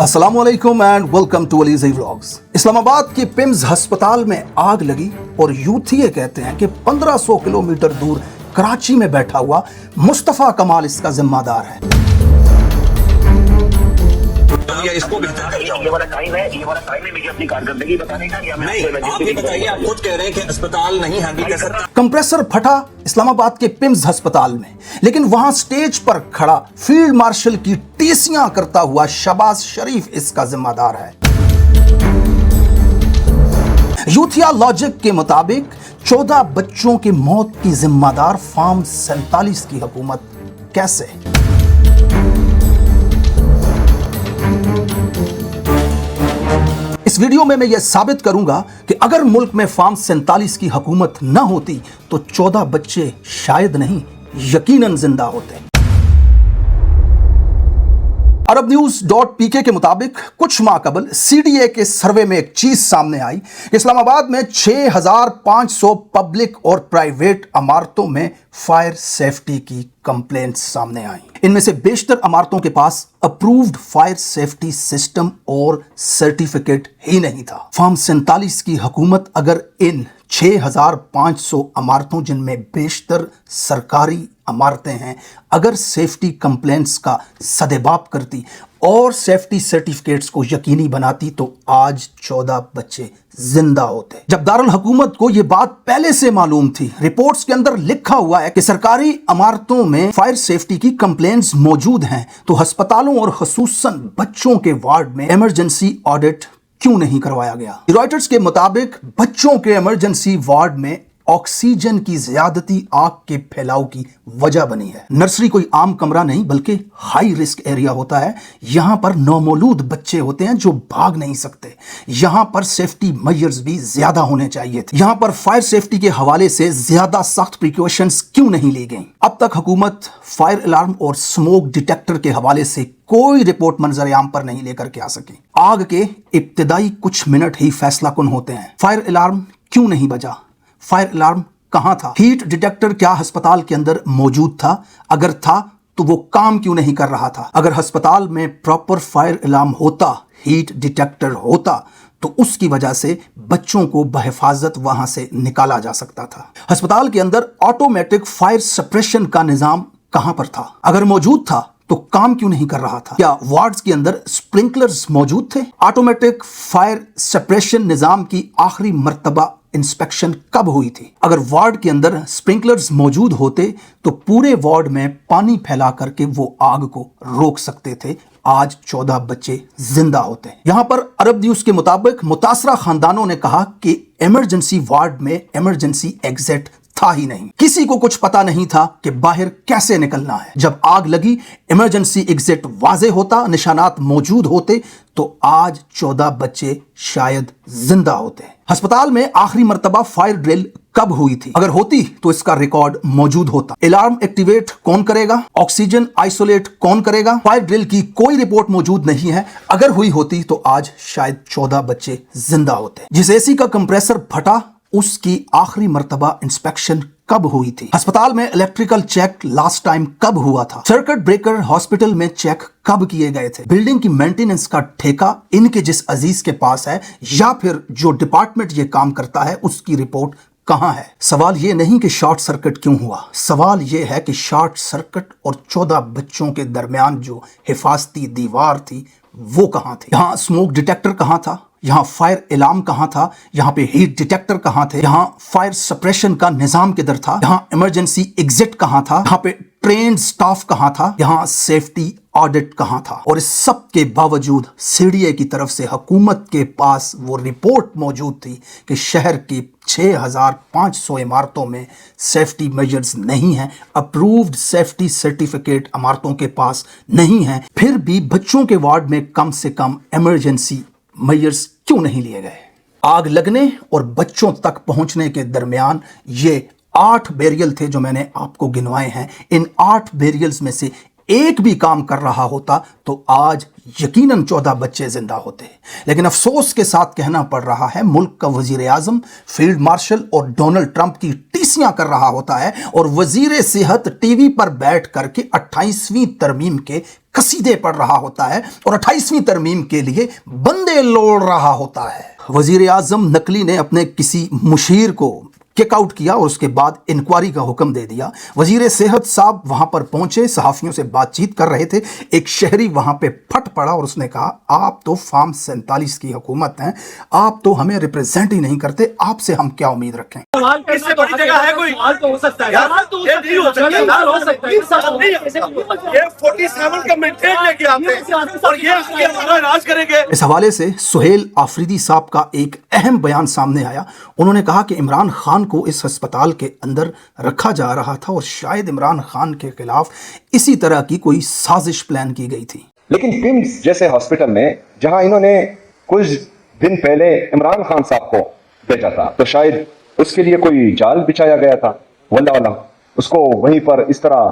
अस्सलाम वालेकुम and welcome to Ali's vlogs. Islamabad के पिम्स अस्पताल में आग लगी और यूथ ये कहते हैं कि 1500 किलोमीटर दूर कराची में बैठा हुआ मुस्तफ़ा कमाल इसका जिम्मेदार है। इसको बेहतर कर जाओ। ये वाला टाइम है मुझे अपनी कारकर्दगी बताने का या नहीं, आप ये बताइए, आप खुद कह रहे हैं कि अस्पताल नहीं हैंडल कर सकता। कंप्रेसर फटा इस्लामाबाद के पिम्स अस्पताल में, लेकिन वहां स्टेज पर खड़ा फील्ड मार्शल की टीसियां करता हुआ शहबाज शरीफ इसका जिम्मेदार है। यूथिया लॉजिक के मुताबिक 14 बच्चों की मौत की जिम्मेदार फार्म 47 की हुकूमत कैसे? इस वीडियो में मैं यह साबित करूंगा कि अगर मुल्क में फार्म 47 की हुकूमत न होती तो 14 बच्चे शायद नहीं यकीनन जिंदा होते। अरब न्यूज़.pk के मुताबिक कुछ माह कबल CDA के सर्वे में एक चीज सामने आई। इस्लामाबाद में 6500 पब्लिक और प्राइवेट इमारतों में फायर सेफ्टी की कंप्लेंट्स सामने आई। इनमें से बेशतर इमारतों के पास अप्रूव्ड फायर सेफ्टी सिस्टम और सर्टिफिकेट ही नहीं था। फार्म 47 की हुकूमत अगर इन 6500 इमारतों, जिनमें बेशतर सरकारी इमारतें हैं, अगर सेफ्टी कंप्लेंट्स का सदेबाप करती और सेफ्टी सर्टिफिकेट्स को यकीनी बनाती तो आज 14 बच्चे जिंदा होते। जब दारुल हुकूमत को यह बात पहले से मालूम थी, रिपोर्ट्स के अंदर लिखा हुआ है कि सरकारी इमारतों में फायर सेफ्टी की कंप्लेंट्स मौजूद हैं, तो अस्पतालों और खसूसन बच्चों के वार्ड में इमरजेंसी ऑडिट क्यों नहीं करवाया गया? रॉयटर्स के मुताबिक बच्चों के इमरजेंसी वार्ड में ऑक्सीजन की ज्यादती आग के फैलाव की वजह बनी है। नर्सरी कोई आम कमरा नहीं बल्कि हाई रिस्क एरिया होता है। यहां पर नौमौलूद बच्चे होते हैं जो भाग नहीं सकते। यहां पर सेफ्टी मेजर्स भी ज्यादा होने चाहिए थे। यहां पर फायर सेफ्टी के हवाले से ज्यादा सख्त प्रिकॉशंस क्यों नहीं ली गई? अब तक हुकूमत फायर अलार्म और स्मोक डिटेक्टर के हवाले से कोई रिपोर्ट मंजर आम पर नहीं लेकर के आ सकी। आग के इब्तिदाई कुछ मिनट ही फैसला कुन होते हैं। फायर अलार्म क्यों नहीं बजा? फायर अलार्म कहां था? हीट डिटेक्टर क्या अस्पताल के अंदर मौजूद था? अगर था तो वो काम क्यों नहीं कर रहा था? अगर अस्पताल में प्रॉपर फायर अलार्म होता, हीट डिटेक्टर होता, तो उसकी वजह से बच्चों को बहिफाजत वहां से निकाला जा सकता था। अस्पताल के अंदर ऑटोमेटिक फायर सप्रेशन का निजाम कहां पर था? अगर मौजूद था तो काम क्यों नहीं कर रहा था? क्या वार्ड्स के अंदर स्प्रिंकलर्स मौजूद थे? ऑटोमेटिक फायर सप्रेशन निजाम की आखिरी मर्तबा इंस्पेक्शन कब हुई थी? अगर वार्ड के अंदर स्प्रिंकलर्स मौजूद होते तो पूरे वार्ड में पानी फैला करके वो आग को रोक सकते थे। आज 14 बच्चे जिंदा होते। यहां पर अरब न्यूज़ के मुताबिक मुतासरा खानदानों ने कहा कि इमरजेंसी वार्ड में इमरजेंसी एग्जिट था ही नहीं। किसी को कुछ पता नहीं था कि बाहर कैसे निकलना है। जब आग लगी, इमरजेंसी एग्जिट वाज़े होता, निशानात मौजूद होते, तो आज 14 बच्चे शायद जिंदा होते। अस्पताल में आखिरी मर्तबा फायर ड्रिल कब हुई थी? अगर होती तो इसका रिकॉर्ड मौजूद होता। अलार्म एक्टिवेट कौन करेगा? ऑक्सीजन आइसोलेट कौन करेगा? फायर ड्रिल की कोई रिपोर्ट मौजूद नहीं है। अगर हुई होती तो आज शायद 14 बच्चे जिंदा होते। जिस एसी का कंप्रेसर फटा, उसकी आखिरी मर्तबा इंस्पेक्शन कब हुई थी? अस्पताल में इलेक्ट्रिकल चेक लास्ट टाइम कब हुआ था? सर्किट ब्रेकर हॉस्पिटल में चेक कब किए गए थे? बिल्डिंग की मेंटेनेंस का ठेका इनके जिस अजीज के पास है या फिर जो डिपार्टमेंट ये काम करता है, उसकी रिपोर्ट कहां है? सवाल ये नहीं कि शॉर्ट सर्किट क्यों हुआ, सवाल ये है कि शॉर्ट सर्किट और 14 बच्चों के दरमियान जो हिफाजती दीवार थी वो कहां थी? यहां स्मोक डिटेक्टर कहां था? यहां फायर अलार्म कहां था? यहां पे हीट डिटेक्टर कहां थे? यहां फायर सप्रेशन का निजाम किधर था? यहां इमरजेंसी एग्जिट कहां था? यहां पे ट्रेन्ड स्टाफ कहां था? यहां सेफ्टी ऑडिट कहां था? और इस सब के बावजूद CDA की तरफ से हुकूमत के पास वो रिपोर्ट मौजूद थी कि शहर की 6500 इमारतों में सेफ्टी मेजर्स नहीं हैं, अप्रूव्ड सेफ्टी सर्टिफिकेट इमारतों के पास नहीं है। फिर भी बच्चों के वार्ड में कम से कम इमरजेंसी मेजर्स क्यों नहीं लिए गए? आग लगने और बच्चों तक पहुंचने के दरमियान ये 8 बैरियल थे जो मैंने आपको गिनवाए हैं। इन 8 बैरियल्स में से ایک بھی کام کر رہا ہوتا تو آج یقیناً 14 بچے زندہ ہوتے. لیکن افسوس کے ساتھ کہنا پڑ رہا ہے ملک کا وزیر اعظم فیلڈ مارشل اور ڈونلڈ ٹرمپ کی ٹیسیاں کر رہا ہوتا ہے اور وزیر صحت ٹی وی پر بیٹھ کر کے 28ویں ترمیم کے قصیدے پڑھ رہا ہوتا ہے اور 28ویں ترمیم کے لیے بندے لوڑ رہا ہوتا ہے. وزیر اعظم نقلی نے اپنے کسی مشیر کو کک آؤٹ کیا اور اس کے بعد انکوائری کا حکم دے دیا. وزیر صحت صاحب وہاں پر پہنچے، صحافیوں سے بات چیت کر رہے تھے. ایک شہری وہاں پہ پھٹ پڑا اور اس نے کہا آپ تو فارم 47 کی حکومت ہیں، آپ تو ہمیں ریپریزنٹ ہی نہیں کرتے، آپ سے ہم کیا امید رکھیں. اس سے بڑی جگہ ہے کوئی؟ تو ہو سکتا ہے، یہ نہیں ہو سکتا ہے. یہ 47 کا مینڈیٹ لے کے آتے ہیں اور یہ ہمارا راج کریں گے. اس حوالے سے سہیل آفریدی صاحب کا ایک اہم بیان سامنے آیا. انہوں نے کہا کہ عمران خان کو اس ہسپتال کے اندر رکھا جا رہا تھا اور شاید عمران خان کے خلاف اسی طرح کی کوئی سازش پلان کی گئی تھی. لیکن پمس جیسے ہاسپٹل میں جہاں انہوں نے کچھ دن پہلے عمران خان صاحب کو بھیجا تھا تو شاید اس کے لیے کوئی جال بچھایا گیا تھا، واللہ علم اس کو وہیں پر اس طرح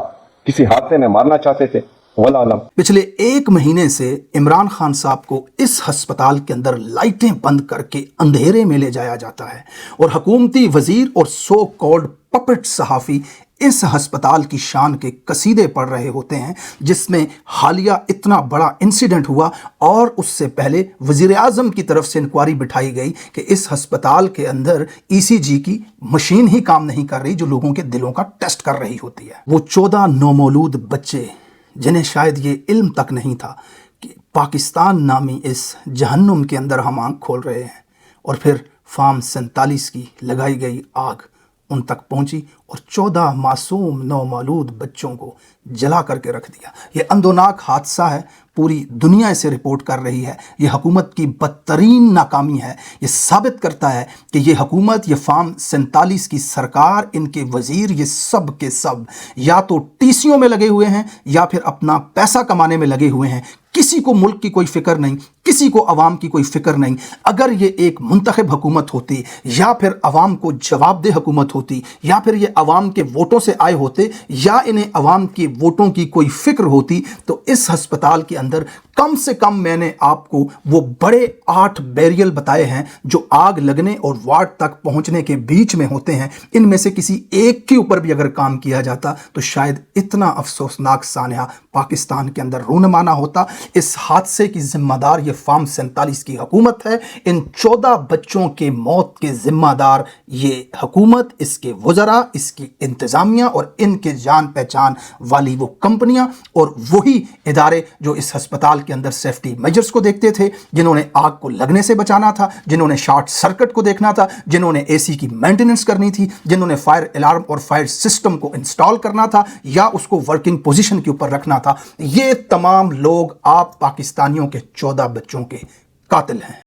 کسی حادثے میں مارنا چاہتے تھے، واللہ علم. پچھلے 1 مہینے سے عمران خان صاحب کو اس ہسپتال کے اندر لائٹیں بند کر کے اندھیرے میں لے جایا جاتا ہے اور حکومتی وزیر اور سو کالڈ پپٹ صحافی اس ہسپتال کی شان کے قصیدے پڑھ رہے ہوتے ہیں جس میں حالیہ اتنا بڑا انسیڈنٹ ہوا اور اس سے پہلے وزیر اعظم کی طرف سے انکوائری بٹھائی گئی کہ اس ہسپتال کے اندر ECG کی مشین ہی کام نہیں کر رہی جو لوگوں کے دلوں کا ٹیسٹ کر رہی ہوتی ہے. وہ 14 نومولود بچے جنہیں شاید یہ علم تک نہیں تھا کہ پاکستان نامی اس جہنم کے اندر ہم آنکھ کھول رہے ہیں، اور پھر فارم 47 کی لگائی گئی آگ ان تک پہنچی اور 14 معصوم نومولود بچوں کو جلا کر کے رکھ دیا. یہ اندوناک حادثہ ہے، پوری دنیا اسے رپورٹ کر رہی ہے. یہ حکومت کی بدترین ناکامی ہے. یہ ثابت کرتا ہے کہ یہ حکومت، یہ فارم 47 کی سرکار، ان کے وزیر، یہ سب کے سب یا تو ٹیسیوں میں لگے ہوئے ہیں یا پھر اپنا پیسہ کمانے میں لگے ہوئے ہیں. کسی کو ملک کی کوئی فکر نہیں، کسی کو عوام کی کوئی فکر نہیں. اگر یہ ایک منتخب حکومت ہوتی یا پھر عوام کو جواب دہ حکومت ہوتی یا پھر یہ عوام کے ووٹوں سے آئے ہوتے یا انہیں عوام کے ووٹوں کی کوئی فکر ہوتی تو اس ہسپتال کے اندر کم سے کم میں نے آپ کو وہ بڑے 8 بیریل بتائے ہیں جو آگ لگنے اور وارڈ تک پہنچنے کے بیچ میں ہوتے ہیں. ان میں سے کسی ایک کے اوپر بھی اگر کام کیا جاتا تو شاید اتنا افسوسناک سانحہ پاکستان کے اندر رونما نہ ہوتا. اس حادثے کی ذمہ دار یہ فارم 47 کی حکومت ہے. ان 14 بچوں کے موت کے ذمہ دار یہ حکومت، اس کے وزراء، اس کی انتظامیہ اور ان کے جان پہچان والی وہ کمپنیاں اور وہی ادارے جو اس ہسپتال کے اندر سیفٹی میجرز کو دیکھتے تھے، جنہوں نے آگ کو لگنے سے بچانا تھا، جنہوں نے شارٹ سرکٹ کو دیکھنا تھا، جنہوں نے AC کی مینٹیننس کرنی تھی، جنہوں نے فائر الارم اور فائر سسٹم کو انسٹال کرنا تھا یا اس کو ورکنگ پوزیشن کے اوپر رکھنا تھا. یہ تمام لوگ آپ پاکستانیوں کے 14 بچوں کے قاتل ہیں.